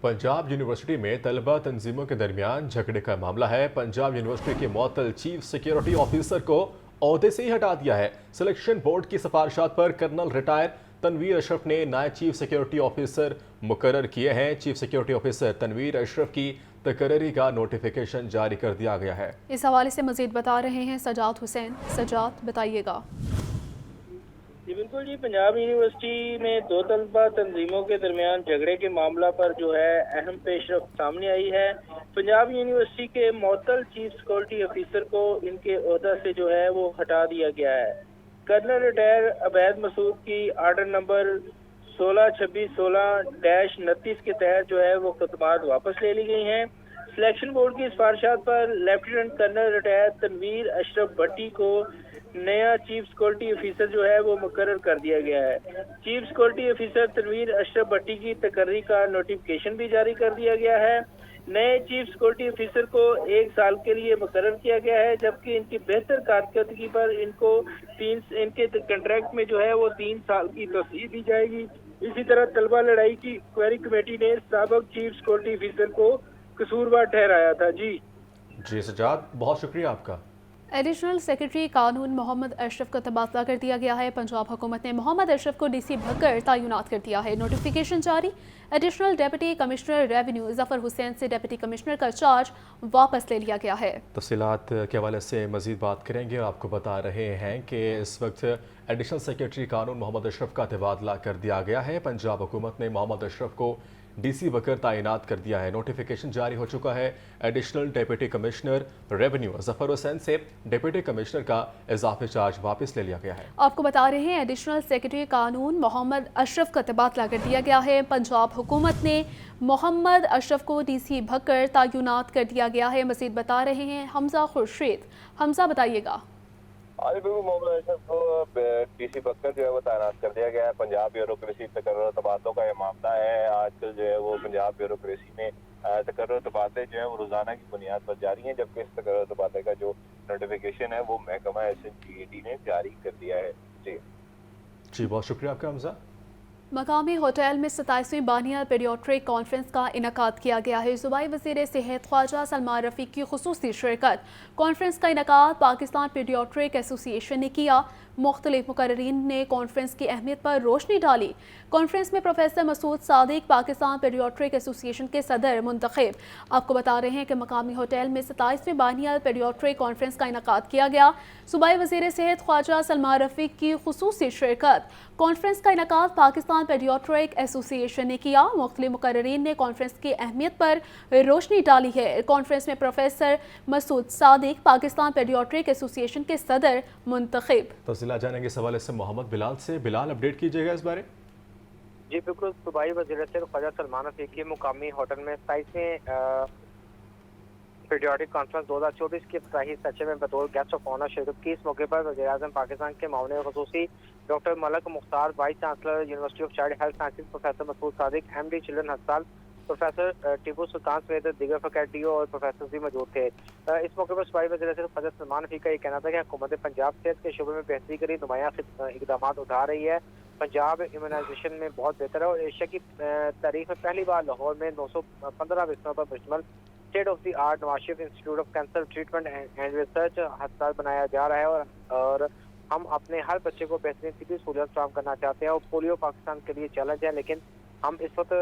Punjab university में तलबा तंजीमों के दरमियान झगड़े का मामला है। पंजाब यूनिवर्सिटी के मुअत्तल चीफ सिक्योरिटी ऑफिसर को ओहदे से ही हटा दिया है। सिलेक्शन बोर्ड की सिफारिशात पर कर्नल रिटायर तनवीर अशरफ ने नायब चीफ सिक्योरिटी ऑफिसर मुकर्रर किए हैं। Chief security officer Tanveer Ashraf की तकर्री का नोटिफिकेशन जारी कर दिया गया है। इस हवाले से मजीद बता रहे हैं सजाद हुसैन। सजाद, बताइएगा। जी बिल्कुल जी, पंजाब यूनिवर्सिटी में दो तलबा तंजीमों के दरमियान झगड़े के मामला पर जो है अहम पेशरफ्त सामने आई है। पंजाब यूनिवर्सिटी के मुअत्तल चीफ सिक्योरिटी ऑफिसर को इनके ओहदा से जो है वो हटा दिया गया है। कर्नल रिटायर अबैद मसूद की आर्डर नंबर 16-26-16-29 के तहत जो है वो खतमात वापस ले ली गई हैं। सिलेक्शन बोर्ड की सिफारिशात पर lieutenant colonel retire Tanveer Ashraf Bhatti को नया चीफ सिक्योरिटी ऑफिसर जो है वो मुकर्रर कर दिया गया है। Chief security officer Tanveer Ashraf Bhatti की तकर्री का नोटिफिकेशन भी जारी कर दिया गया है। नए चीफ सिक्योरिटी ऑफिसर को 1 साल के लिए मुकर्रर किया गया है, जबकि इनकी बेहतर कारकर्दगी पर इनके कंट्रैक्ट में जो है वो 3 साल की तोसीह दी जाएगी। इसी तरह तलबा लड़ाई की क्वेरी कमेटी ने साबिक चीफ सिक्योरिटी ऑफिसर को कसूरवार ठहराया था। जी सजाद, बहुत शुक्रिया आपका। एडिशनल सेक्रेटरी कानून मोहम्मद अशरफ का तबादला कर दिया गया है। पंजाब हुकूमत ने मोहम्मद अशरफ को डीसी भक्कर तैनात कर दिया है। नोटिफिकेशन जारी। Additional deputy commissioner revenue Zafar Hussain से डिप्टी कमिश्नर का चार्ज वापस ले लिया गया है। तफसीलात के हवाले से मजीद बात करेंगे। आपको बता रहे हैं कि इस वक्त एडिशनल सेक्रेटरी कानून मोहम्मद अशरफ का तबादला कर दिया गया है। पंजाब हुकूमत ने मोहम्मद अशरफ को डीसी बकर तैनात कर दिया है। नोटिफिकेशन जारी हो चुका है। Additional deputy commissioner revenue Zafar Hussain से डिप्टी कमिश्नर का इजाफी चार्ज वापस ले लिया गया है। आपको बता रहे हैं एडिशनल सेक्रेटरी कानून मोहम्मद अशरफ का तबादला कर दिया गया है। पंजाब हुकूमत ने मोहम्मद अशरफ को डीसी भक्कर तैनात कर दिया गया है। मजीद बता रहे हैं हमजा खुर्शीद। हमजा, बताइएगा। आज बिल्कुल मोहम्मद अशरफ को डीसी बक्कर जो है वो तैनात कर दिया गया है। पंजाब ब्यूरोक्रेसी तकर्रर तबादलों का ये मामला है। आजकल जो है वो पंजाब ब्यूरोक्रेसी में तकर्रर तबादले जो है वो रोजाना की बुनियाद पर जारी हैं, जबकि इस तकर्रर तबादले का जो नोटिफिकेशन है वो महकमा SNGAT ने जारी कर दिया है। जी बहुत शुक्रिया आपका हमजा। मकामी होटल में 27वीं बानियाल पीडियाट्रिक कॉन्फ्रेंस का इनकाद किया गया है। सूबाई वज़ीर सेहत ख्वाजा सलमान रफ़ीक की खुसूसी शिरकत। कॉन्फ्रेंस का इनकाद पाकिस्तान पीडियाट्रिक एसोसिएशन ने किया। मुख्तलिफ मुकर्रीन ने कॉन्फ्रेंस की अहमियत पर रोशनी डाली। कॉन्फ्रेंस में professor Masood Sadiq Pakistan paediatric association के सदर मुंतखब। आपको बता रहे हैं कि मकामी होटल में 27वीं बानियाल पीडियाट्रिक कॉन्फ्रेंस का इनकाद किया गया। सूबाई वज़ीर सेहत ख्वाजा सलमान रफ़ीक की खुसूसी शिरकत। कॉन्फ्रेंस का इनकाद पाकिस्तान पीडियाट्रिक एसोसिएशन ने किया। मुख्तलिफ मुकर्रीन ने कॉन्फ्रेंस की अहमियत पर रोशनी डाली है। कॉन्फ्रेंस में professor Masood Sadiq Pakistan paediatric association के सदर मुंतखब। तफसीलात जानेंगे इस हवाले से मोहम्मद बिलाल से। बिलाल, अपडेट कीजिएगा इस बारे। जी बिल्कुल, सूबाई वज़ीर ख्वाजा सलमान रफ़ीक की मुकामी होटल में 27वें पीडियाट्रिक कॉन्फ्रेंस 2024 के इफ्ताही सेशन में बतौर गेस्ट ऑफ ऑनर शिरकत की। इस मौके पर वज़ीर आज़म पाकिस्तान के मामले ख़ुसूसी doctor Malak Mukhtar, vice chancellor university of child health sciences professor Masood Sadiq, MD children अस्पताल प्रोफेसर टीपू सुल्तान समेत दीगर फैकल्टियों और प्रोफेसर भी मौजूद थे। इस मौके पर सूबाई वज़ीर ख्वाजा सलमान रफ़ीक का ये कहना था कि हुकूमत पंजाब सेहत के शोबे में बेहतरी के लिए नुमायां इकदाम उठा रही है। पंजाब इम्यूनाइजेशन में बहुत बेहतर है और एशिया की तारीख में पहली बार लाहौर में 915 बिस्तरों पर मुश्तमिल state of the art Nawaz Sharif institute of cancer treatment and research अस्पताल बनाया जा रहा है और हम अपने हर बच्चे को बेहतरीन तिब्बी सहूलियत फराहम करना चाहते हैं। और पोलियो पाकिस्तान के लिए चैलेंज है, लेकिन हम इस वक्त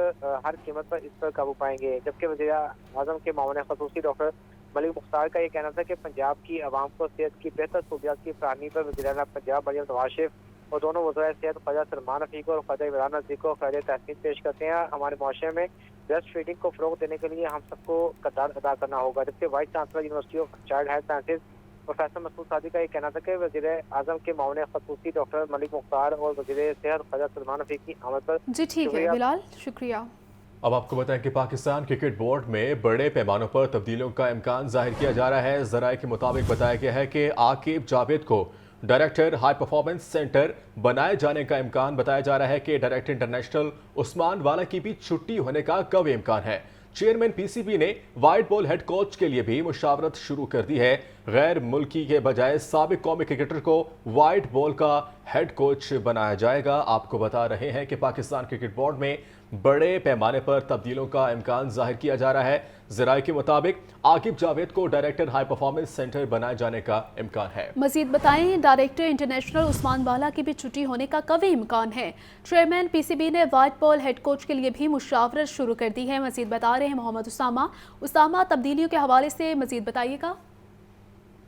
हर कीमत पर इस पर काबू पाएंगे। जबकि वज़ीर आज़म के मामले ख़ुसूसी डॉक्टर मलिक मुख्तार का ये कहना था कि पंजाब की आवाम को सेहत की बेहतर सहूलियत की फराहमी पर वज़ीर आला पंजाब मरियम नवाज शरीफ और दोनों वज़ीर सेहत ख्वाजा सलमान रफ़ीक और ख्वाजा इमरान नज़ीर को खैर तहसीन पेश करते हैं। हमारे माशरे में ब्रेस्ट फीडिंग को फ़रोग़ देने के लिए हम सबको किरदार अदा करना होगा। जबकि vice chancellor university of child health sciences professor Masood Sadiq का ये कहना था कि वज़ीर आज़म के मामले ख़ुसूसी डॉक्टर मलिक मुख्तार और वज़ीर सेहत ख्वाजा सलमान रफ़ीक की आमद पर। जी ठीक है बिलाल, शुक्रिया। अब आपको बताएं कि पाकिस्तान क्रिकेट बोर्ड में बड़े पैमानों पर तब्दीलियों का इम्कान जाहिर किया जा रहा है। ज़राए के मुताबिक बताया गया है कि आकिब जावेद को डायरेक्टर हाई परफॉर्मेंस सेंटर बनाए जाने का इम्कान बताया जा रहा है कि डायरेक्टर इंटरनेशनल उस्मान वाला की भी छुट्टी होने का कभी इम्कान है। चेयरमैन PCB ने वाइट बॉल हेड कोच के लिए भी मुशावरत शुरू कर दी है। गैर मुल्की के बजाय साबिक कौमी क्रिकेटर को वाइट बॉल का हेड कोच बनाया जाएगा। आपको बता रहे हैं कि पाकिस्तान क्रिकेट बोर्ड में बड़े पैमाने पर तब्दीलियों का इम्कान जाहिर किया जा रहा है। ज़राए के मुताबिक आकिब जावेद को डायरेक्टर हाई परफॉर्मेंस सेंटर बनाए जाने का इम्कान है। मजीद बताएं, डायरेक्टर इंटरनेशनल उस्मान वाला की भी छुट्टी होने का कभी इम्कान है। चेयरमैन पीसीबी ने व्हाइट बॉल हेड कोच के लिए भी मुशावरत शुरू कर दी है। मजीद बता रहे हैं मोहम्मद उसामा, तब्दीलियों के हवाले से मजीद बताइएगा।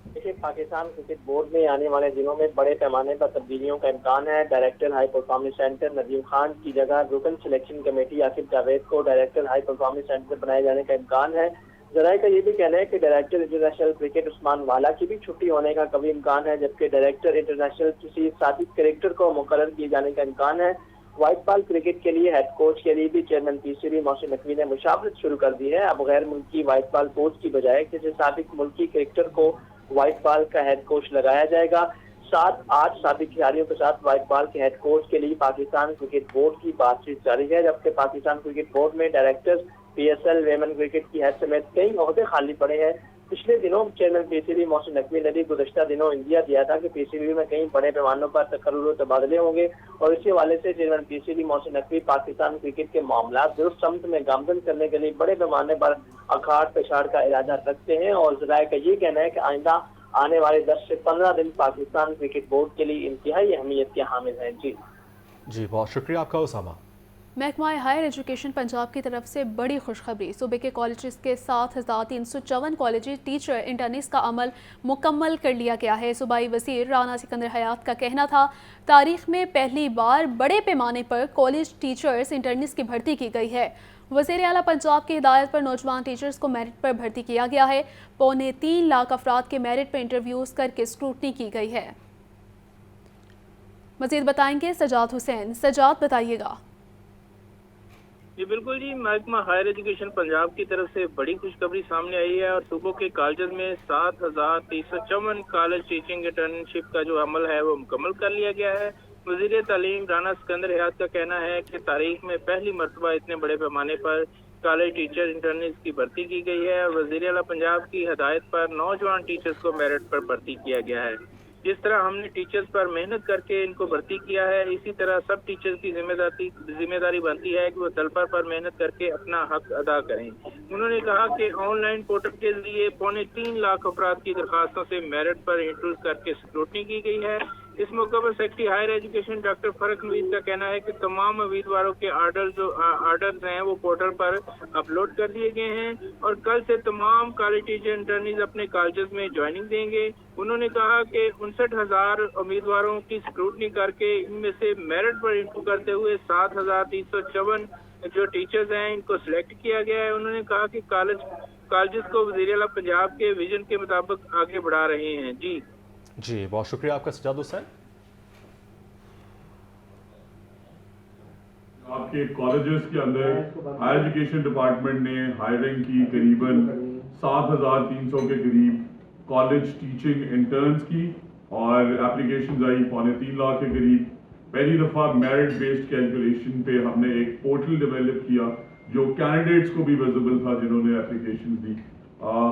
देखिए, पाकिस्तान क्रिकेट बोर्ड में आने वाले दिनों में बड़े पैमाने पर तब्दीलियों का इम्कान है। Director high performance centre Nadeem Khan की जगह रुकन सिलेक्शन कमेटी आकिब जावेद को डायरेक्टर हाई परफॉर्मेंस सेंटर बनाए जाने का इम्कान है। जराये का ये भी कहना है कि डायरेक्टर इंटरनेशनल क्रिकेट उस्मान वाला की भी छुट्टी होने का कभी इम्कान है, जबकि डायरेक्टर इंटरनेशनल किसी साबिक क्रिकेटर को मुकर्रर किए जाने का इम्कान है। व्हाइट बॉल क्रिकेट के लिए हेड कोच के लिए भी चेयरमैन पीसीबी मोहसिन नकवी ने मुशावरत शुरू कर दी है। अब गैर मुल्की व्हाइट बॉल कोच की बजाय किसी साबिक मुल्की क्रिकेटर को व्हाइट बॉल का हेड कोच लगाया जाएगा। 7-8 साबिक खिलाड़ियों के साथ व्हाइट बॉल के हेड कोच के लिए पाकिस्तान क्रिकेट बोर्ड की बातचीत जारी है, जबकि पाकिस्तान क्रिकेट बोर्ड में डायरेक्टर पीएसएल वेमन क्रिकेट की हैसियत समेत कई ओहदे खाली पड़े हैं। पिछले दिनों चेयरमैन पीसीबी मोहसिन नकवी ने भी गुज़श्ता दिनों इंडिया दिया था कि पीसीबी में कई बड़े पैमानों पर तकर्रुर और तबादले होंगे, और इसी हवाले से chairman PCB Mohsin Naqvi Pakistan cricket के मामला दुरुस्त समत में गामजन करने के लिए बड़े पैमाने पर अखाड़ पेशाड़ का इरादा रखते हैं। और ज़राए का ये कहना है कि आइंदा आने वाले 10 से 15 दिन पाकिस्तान क्रिकेट बोर्ड के लिए इंतहाई अहमियत के हामिल हैं। जी बहुत शुक्रिया आपका उसामा। महकमा हायर एजुकेशन पंजाब की तरफ से बड़ी खुशखबरी। सूबे के कॉलेजेस के 7,354 कॉलेज टीचर इंटर्निस का अमल मुकम्मल कर लिया गया है। सूबाई वज़ीर राना सिकंदर हयात का कहना था, तारीख में पहली बार बड़े पैमाने पर कॉलेज टीचर्स इंटर्निस की भर्ती की गई है। वज़ीर आला पंजाब की हिदायत पर नौजवान टीचर्स को मेरिट पर भर्ती किया गया है। 3.25 लाख अफराद के मेरिट पर इंटरव्यूज़ करके स्क्रूटनी की गई है। मज़ीद बताएंगे सजाद हुसैन। सजाद बताइएगा। जी बिल्कुल जी, महकमा हायर एजुकेशन पंजाब की तरफ से बड़ी खुशखबरी सामने आई है और सूबों के कॉलेज में 7,354 कॉलेज टीचिंग इंटर्नशिप का जो अमल है वो मुकम्मल कर लिया गया है। वज़ीर तालीम राना सिकंदर हयात का कहना है कि तारीख में पहली मरतबा इतने बड़े पैमाने पर कॉलेज टीचर इंटर्निस की भर्ती की गई है और वज़ीर आला पंजाब की हिदायत पर नौजवान टीचर्स को मेरिट पर भर्ती किया गया है। जिस तरह हमने टीचर्स पर मेहनत करके इनको भर्ती किया है, इसी तरह सब टीचर्स की जिम्मेदारी बनती है कि वो तलपर पर मेहनत करके अपना हक अदा करें। उन्होंने कहा कि ऑनलाइन पोर्टल के जरिए 3.25 लाख अफराद की दरखास्तों से मेरिट पर इंटरव्यू करके स्क्रूटनी की गई है। इस मौके पर सेक्रेटरी हायर एजुकेशन डॉक्टर फरक नवीद का कहना है कि तमाम उम्मीदवारों के आर्डर्स हैं वो पोर्टल पर अपलोड कर दिए गए हैं और कल से तमाम कॉलेज टीचर इंटर्नीज अपने कॉलेजेस में ज्वाइनिंग देंगे। उन्होंने कहा कि 59,000 उम्मीदवारों की स्क्रूटनी करके इनमें से मेरिट पर इंटरव्यू करते हुए 7,354 जो टीचर्स हैं इनको सिलेक्ट किया गया है। उन्होंने कहा कि कॉलेजेस को वज़ीर आला पंजाब के विजन के मुताबिक आगे बढ़ा रहे हैं। जी बहुत शुक्रिया आपका सजाद हुसैन। आपके कॉलेजेस के अंदर हायर एजुकेशन डिपार्टमेंट ने हायरिंग की करीबन 7,300 के करीब कॉलेज टीचिंग इंटर्न्स की और एप्लीकेशन आई 3.25 लाख के करीब। पहली दफ़ा मेरिट बेस्ड कैलकुलेशन पे हमने एक पोर्टल डेवलप किया जो कैंडिडेट्स को भी विजिबल था जिन्होंने एप्लीकेशन दी।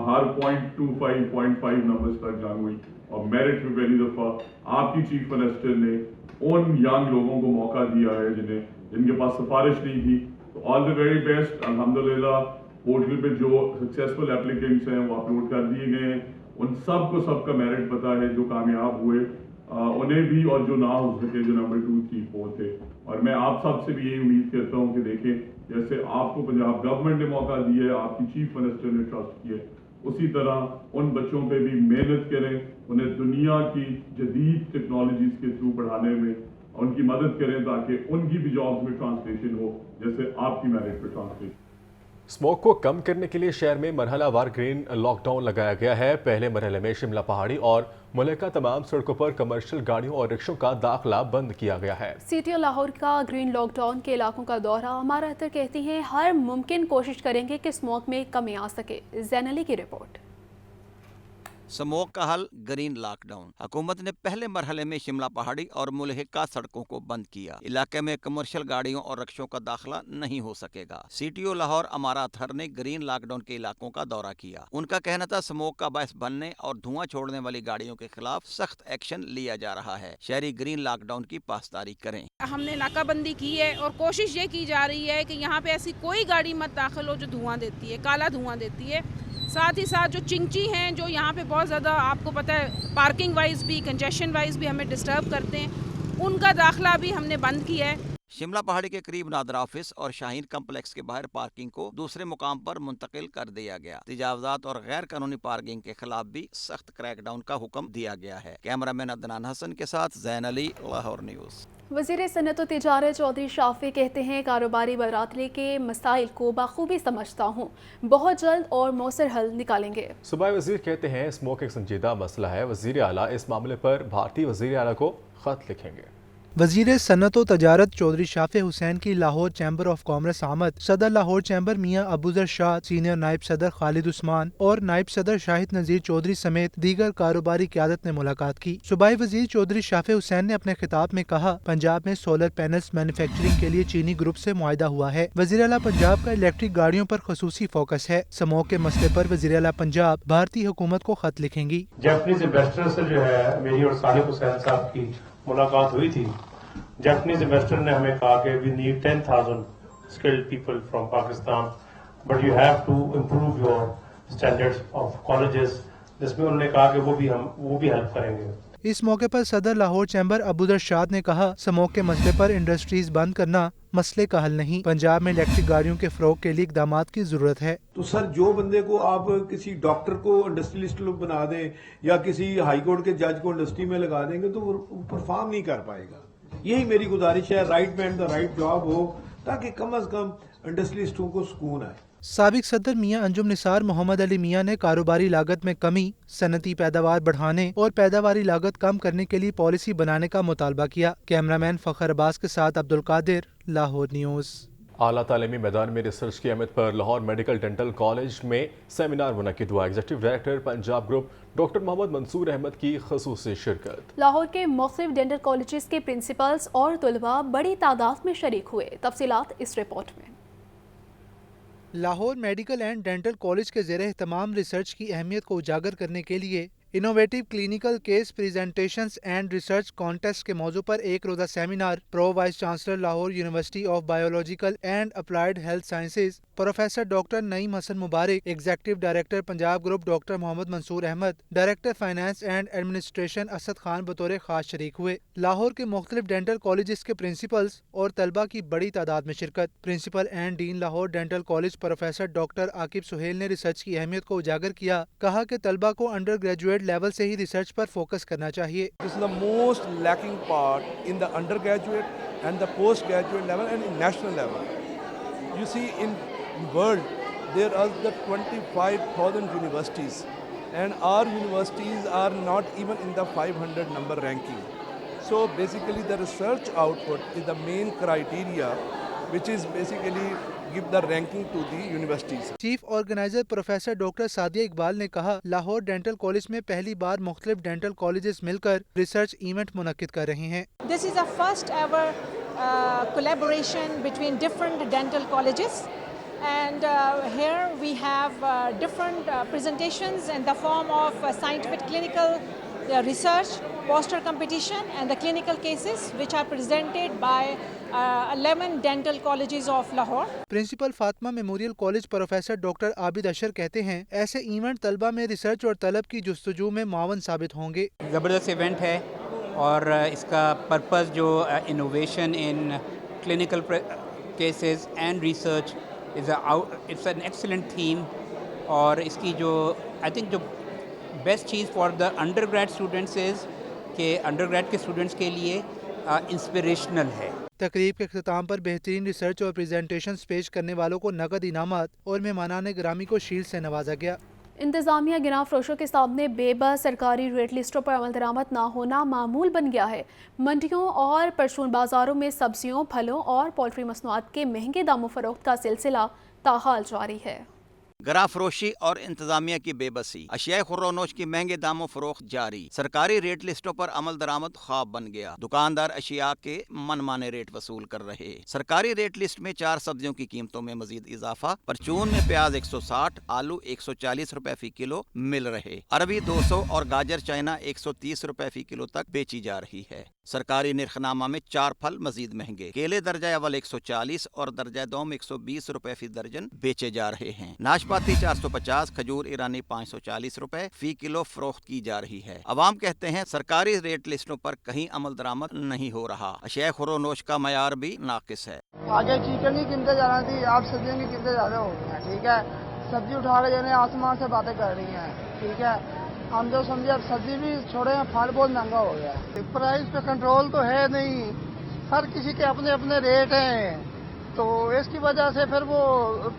हर 0.25 0.5 नंबर्स तक जंग हुई और मेरिट में पहली दफ़ा आपकी चीफ मिनिस्टर ने उन यंग लोगों को मौका दिया है जिनके पास सिफारिश नहीं थी। तो ऑल द वेरी बेस्ट। अल्हम्दुलिल्लाह पोर्टल पे जो सक्सेसफुल एप्लीकेंट्स हैं वो अपलोड कर दिए गए हैं। उन सबका मेरिट पता है, जो कामयाब हुए उन्हें भी और जो ना हो सके जो नंबर 2, 3, 4 थे। और मैं आप सब से भी यही उम्मीद करता हूँ कि देखें जैसे आपको पंजाब गवर्नमेंट ने मौका दिया है, आपकी चीफ मिनिस्टर ने ट्रस्ट किया, उसी तरह उन बच्चों पे भी मेहनत करें, उन्हें दुनिया की जदीद टेक्नोलॉजीज के थ्रू पढ़ाने में उनकी मदद करें ताकि उनकी भी जॉब्स में ट्रांसलेशन हो जैसे आपकी मेरिट पे ट्रांसलेशन। स्मोक को कम करने के लिए शहर में मरहलावार ग्रीन लॉकडाउन लगाया गया है। पहले मरहले में शिमला पहाड़ी और मुल्क का तमाम सड़कों पर कमर्शियल गाड़ियों और रिक्शों का दाखिला बंद किया गया है। सिटी लाहौर का ग्रीन लॉकडाउन के इलाकों का दौरा हमारा अख्तर कहती हैं, हर मुमकिन कोशिश करेंगे कि स्मोक में कमी आ सके। जैन अली की रिपोर्ट। स्मोक का हल ग्रीन लॉकडाउन। हुकूमत ने पहले मरहले में शिमला पहाड़ी और मुल्हिका सड़कों को बंद किया। इलाके में कमर्शियल गाड़ियों और रिक्शों का दाखिला नहीं हो सकेगा। CTO लाहौर अमारा अतहर ने ग्रीन लॉकडाउन के इलाकों का दौरा किया। उनका कहना था स्मोक का बायस बनने और धुआं छोड़ने वाली गाड़ियों के खिलाफ सख्त एक्शन लिया जा रहा है। शहरी ग्रीन लॉकडाउन की पासदारी करें। हमने नाकाबंदी की है और कोशिश ये की जा रही है कि यहाँ पे ऐसी कोई गाड़ी मत दाखिल हो जो धुआं देती है, काला धुआं देती है। साथ ही साथ जो चिंची हैं जो यहाँ पे बहुत ज़्यादा आपको पता है पार्किंग वाइज भी कंजेशन वाइज भी हमें डिस्टर्ब करते हैं, उनका दाखिला भी हमने बंद किया है। शिमला पहाड़ी के करीब नादर ऑफिस और शाहीन कम्प्लेक्स के बाहर पार्किंग को दूसरे मुकाम पर मुंतकिल कर दिया गया। तजावजात और गैर कानूनी पार्किंग के खिलाफ भी सख्त क्रैकडाउन का हुक्म दिया गया है। कैमरामैन अदनान हसन के साथ जैन अली, लाहौर न्यूज़। वज़ीर सनअत व तिजारत चौधरी शाफी कहते हैं कारोबारी बरादरी के मसाइल को बखूबी समझता हूँ, बहुत जल्द और मौसर हल निकालेंगे। सूबाई वज़ीर कहते हैं स्मोक एक संजीदा मसला है। वज़ीर आला इस मामले पर भारतीय वज़ीर आला को खत लिखेंगे। वज़ीर सनअत व तजारत चौधरी शाफी हुसैन की लाहौर चैम्बर ऑफ कॉमर्स आमद। सदर लाहौर चैम्बर मियाँ अबूजर शाह, सीनियर नायब सदर खालिद उस्मान और नायब सदर शाहिद नज़ीर चौधरी समेत दीगर कारोबारी क़यादत ने मुलाकात की। सूबाई वज़ीर चौधरी शाफी हुसैन ने अपने खिताब में कहा, पंजाब में सोलर पैनल्स मैन्युफैक्चरिंग के लिए चीनी ग्रुप से मुआहिदा हुआ है। वज़ीर आला पंजाब का इलेक्ट्रिक गाड़ियों पर खसूसी फोकस है। स्मोक के मसले पर वज़ीर आला पंजाब भारतीय हुकूमत को खत लिखेंगी। जापानीज इन्वेस्टर से जो है मेरी और सालिक हुसैन साहब की मुलाकात हुई थी। जापानीज इन्वेस्टर ने हमें कहा कि we need 10,000 skilled people from Pakistan, but you have to improve your standards of colleges. जिसमें उन्होंने कहा कि वो भी हेल्प करेंगे। इस मौके पर सदर लाहौर चैम्बर अबूजर शाह ने कहा, स्मोक के मसले पर इंडस्ट्रीज बंद करना मसले का हल नहीं, पंजाब में इलेक्ट्रिक गाड़ियों के फरोग के लिए इकदामात की जरूरत है। तो सर जो बंदे को आप किसी डॉक्टर को इंडस्ट्रियलिस्ट लोग बना दें या किसी हाई कोर्ट के जज को इंडस्ट्री में लगा देंगे तो वो परफॉर्म नहीं कर पाएगा। यही मेरी गुजारिश है, right man the right job हो ताकि कम अज कम इंडस्ट्रियलिस्टों को सुकून आए। साबिक सदर मियां अंजुम निसार मोहम्मद अली मियां ने कारोबारी लागत में कमी, सनती पैदावार बढ़ाने और पैदावारी लागत कम करने के लिए पॉलिसी बनाने का मुतालबा किया। कैमरामैन फखर अब्बास के साथ अब्दुल कादिर, लाहौर न्यूज़। आला तालीमी मैदान में रिसर्च की अहमियत पर लाहौर मेडिकल डेंटल कॉलेज में सेमिनार मुनक्किद हुआ। Executive director Punjab group doctor Mohammad Mansoor Ahmed की खसूसी शिरकत। लाहौर के मुख्तलिफ डेंटल कॉलेजेस के प्रिंसिपल्स और तलबा बड़ी तादाद में शरीक हुए। तफसीलात इस रिपोर्ट में। Lahore medical and dental college के ज़ेरे एहतमाम रिसर्च की अहमियत को उजागर करने के लिए innovative clinical case presentations and research contest के मौजू पर एक रोज़ा seminar pro vice chancellor Lahore university of biological and applied health sciences professor doctor Naeem Hasan Mubarak, executive director Punjab group doctor Mohammad Mansoor Ahmed, director finance and administration Asad Khan बतौर खास शरीक हुए। लाहौर के मुख्तलिफ डेंटल कॉलेजेस के प्रिंसिपल्स और तलबा की बड़ी तादाद में शिरकत। Principal and dean Lahore dental college professor doctor Aqib Sohail ने रिसर्च की अहमियत को उजागर किया। कहा कि तलबा को अंडर ग्रेजुएट लेवल से ही रिसर्च पर फोकस करना चाहिए। This is the most lacking part in the undergraduate and the postgraduate level and in national level. You see, in world there are the 25,000 universities, and our universities are not even in the 500 number ranking. So basically, the research output is the main criteria, which is basically give the ranking to the universities. Chief organiser professor doctor Sadia Iqbal ने कहा, Lahore dental college में पहली बार मुख्तलिफ dental colleges मिलकर research event मुनक्किद कर रहे हैं। This is a first ever collaboration between different dental colleges, and here we have different presentations in the form of scientific clinical research, poster competition and the clinical cases which are presented by 11 dental colleges of Lahore. Principal Fatima memorial college professor doctor Abid Ashar कहते हैं, ऐसे event तलबा में research और तलब की जुस्तजू में मावन साबित होंगे। ज़बरदस्त इवेंट है और इसका पर्पस जो innovation in clinical cases and research it's an excellent theme, और इसकी जो आई थिंक जो best cheese for the undergrad students is कि अंडरग्रेड के स्टूडेंट्स के लिए इंस्पिरेशनल है। तकरीब के अख्ताम पर बेहतरीन रिसर्च और प्रेजेंटेशंस पेश करने वालों को नकद इनामात और मेहमानाने ग्रामी को शील्ड से नवाजा गया। इंतजामिया गिरां फरोशों के सामने बेबस सरकारी रेट लिस्टों पर अमल दरामद ना होना मामूल बन गया है। मंडियों और परचून बाजारों में सब्जियों, फलों और पोल्ट्री मसनूआत के महंगे दामों फरोख्त का सिलसिला ताहाल जारी है। गरा फरोशी और इंतजामिया की बेबसी, अशिया खुर्रोनोश की महंगे दामों फरोख्त जारी, सरकारी रेट लिस्टों पर अमल दरामद ख्वाब बन गया, दुकानदार अशिया के मनमाने रेट वसूल कर रहे। सरकारी रेट लिस्ट में 4 सब्जियों की कीमतों में मजीद इजाफा, परचून में प्याज 160, आलू 140 रुपए फी किलो मिल रहे, अरबी 200 और गाजर चाइना 130 रुपए फी किलो तक बेची जा रही है। सरकारी निर्खनामा में 4 फल मजीद महंगे, केले दर्जा अव्वल 140 और दर्जा दोम 120 रुपए फी दर्जन बेचे जा रहे हैं। नाशपाती 450, खजूर ईरानी 540 रुपए फी किलो फरोख्त की जा रही है। अवाम कहते हैं सरकारी रेट लिस्टों पर कहीं अमल दरामद नहीं हो रहा, अशिया खुर्रोनोश का मयार भी नाकिस है। आगे चिकन की कीमतें जा रही थी, आप सब्जियों की कीमतें ज्यादा हो गई हैं, ठीक है। सब्जी उठा के जाने आसमान से बातें कर रही हैं, ठीक है। हम तो समझे अब सब्जी भी छोड़े हैं, फल बहुत महंगा हो गया है। प्राइस पे कंट्रोल तो है नहीं, हर किसी के अपने अपने रेट हैं, तो इसकी वजह से फिर वो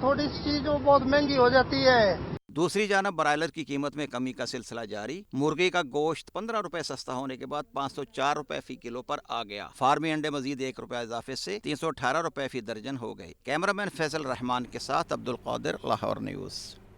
थोड़ी सी चीज बहुत महंगी हो जाती है। दूसरी जानब ब्रायलर की कीमत में कमी का सिलसिला जारी, मुर्गी का गोश्त 15 रुपए सस्ता होने के बाद 504 रुपए फी किलो पर आ गया। फार्मी अंडे मजीद 1 रुपया इजाफे से 318 रुपए फी दर्जन हो गए। कैमरामैन फैसल रहमान के साथ अब्दुल कादिर, लाहौर न्यूज़।